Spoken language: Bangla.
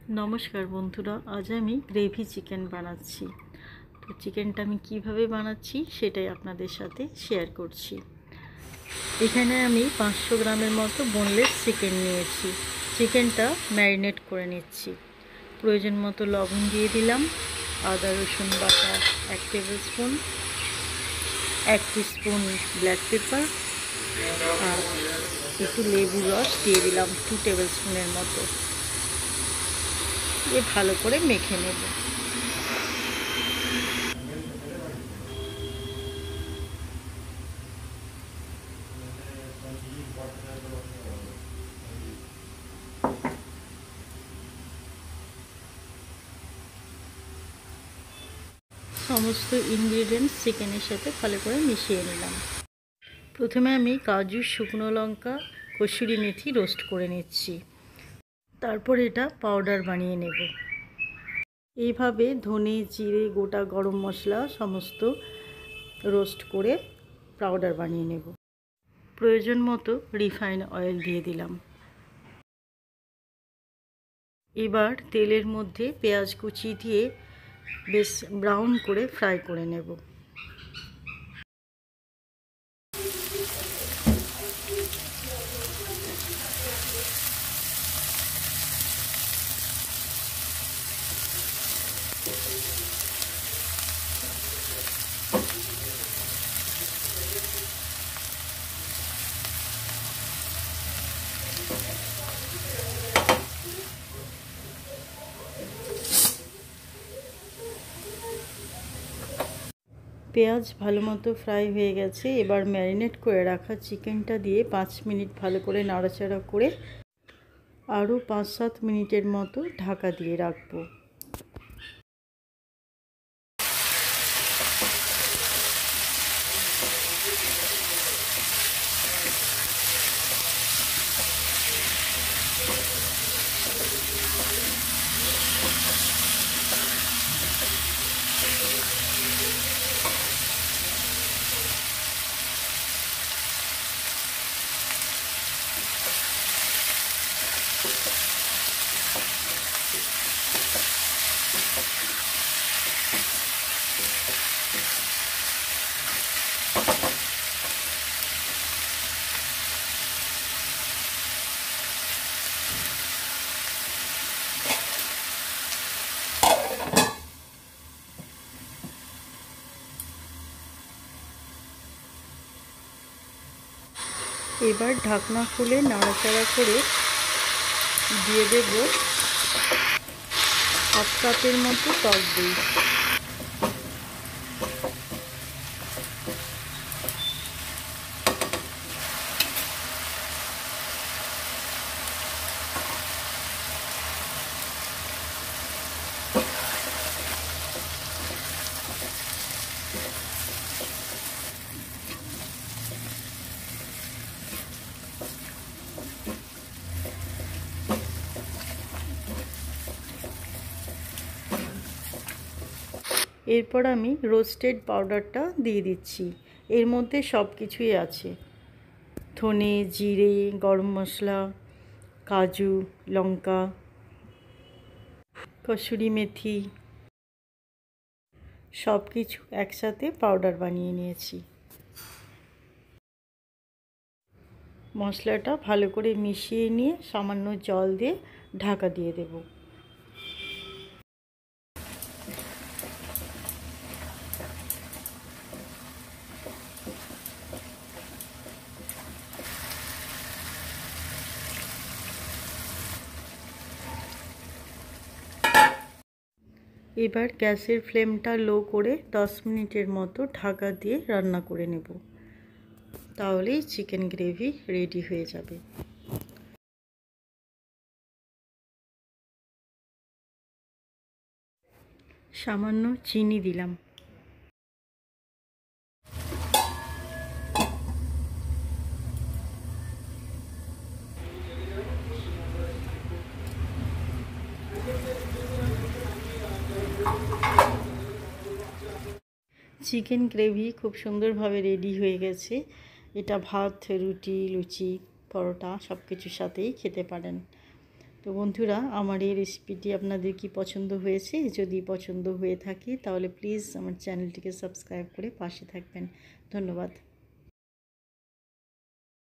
নমস্কার বন্ধুরা, আজ আমি গ্রেভি চিকেন বানাচ্ছি। তো চিকেনটা আমি কিভাবে বানাচ্ছি সেটাই আপনাদের সাথে শেয়ার করছি। এখানে আমি 500 গ্রামের মতো বোনলেস চিকেন নিয়েছি। চিকেনটা ম্যারিনেট করে নিচ্ছি। প্রয়োজন মতো লবণ দিয়ে দিলাম, আদা রসুন বাটা 1 tablespoon, 1 teaspoon black pepper আর একটু লেবুর রস দিয়ে দিলাম 2 টেবিল স্পুনের মতো। ভালো করে মেখে নেব। সমস্ত ইনগ্রিডিয়েন্টস চিকেনের সাথে ভালো করে মিশিয়ে নিলাম। প্রথমে আমি কাজু, শুকনো লঙ্কা, কসুরি মেথি রোস্ট করে নিচ্ছি। তারপর এটা পাউডার বানিয়ে নেব। এইভাবে ধনে, জিরে, গোটা গরম মশলা সমস্ত রোস্ট করে পাউডার বানিয়ে নেব। প্রয়োজন মতো রিফাইন অয়েল দিয়ে দিলাম। এবার তেলের মধ্যে পেঁয়াজ কুচি দিয়ে বেশ ব্রাউন করে ফ্রাই করে নেব। পেঁয়াজ ভালো মতো ফ্রাই হয়ে গেছে। এবার ম্যারিনেট করে রাখা চিকেনটা দিয়ে 5 মিনিট ভালো করে নাড়াচাড়া করে আরও 5-7 মিনিটের মতো ঢাকা দিয়ে রাখবো। এবার ঢাকনা খুলে নাড়াচাড়া করে দিয়ে দেব 1/2 কাপের মতো টক দই। এরপর আমি রোস্টেড পাউডারটা দিয়ে দিচ্ছি। এর মধ্যে সব কিছুই আছে: ধনে, জিরে, গরম মশলা, কাজু, লঙ্কা, কসুরি মেথি সব কিছু একসাথে পাউডার বানিয়ে নিয়েছি। মশলাটা ভালো করে মিশিয়ে নিয়ে সামান্য জল দিয়ে ঢাকা দিয়ে দেব। এবার গ্যাসের ফ্লেমটা লো করে 10 মিনিটের মতো ঢাকা দিয়ে রান্না করে নেব। তাহলেই চিকেন গ্রেভি রেডি হয়ে যাবে। সামান্য চিনি দিলাম। চিকেন গ্রেভি খুব সুন্দরভাবে রেডি হয়ে গেছে। এটা ভাত, রুটি, লুচি, পরোটা সব কিছুর সাথেই খেতে পারেন। তো বন্ধুরা, আমার এই রেসিপিটি আপনাদের কি পছন্দ হয়েছে? যদি পছন্দ হয়ে থাকে তাহলে প্লিজ আমার চ্যানেলটিকে সাবস্ক্রাইব করে পাশে থাকবেন। ধন্যবাদ।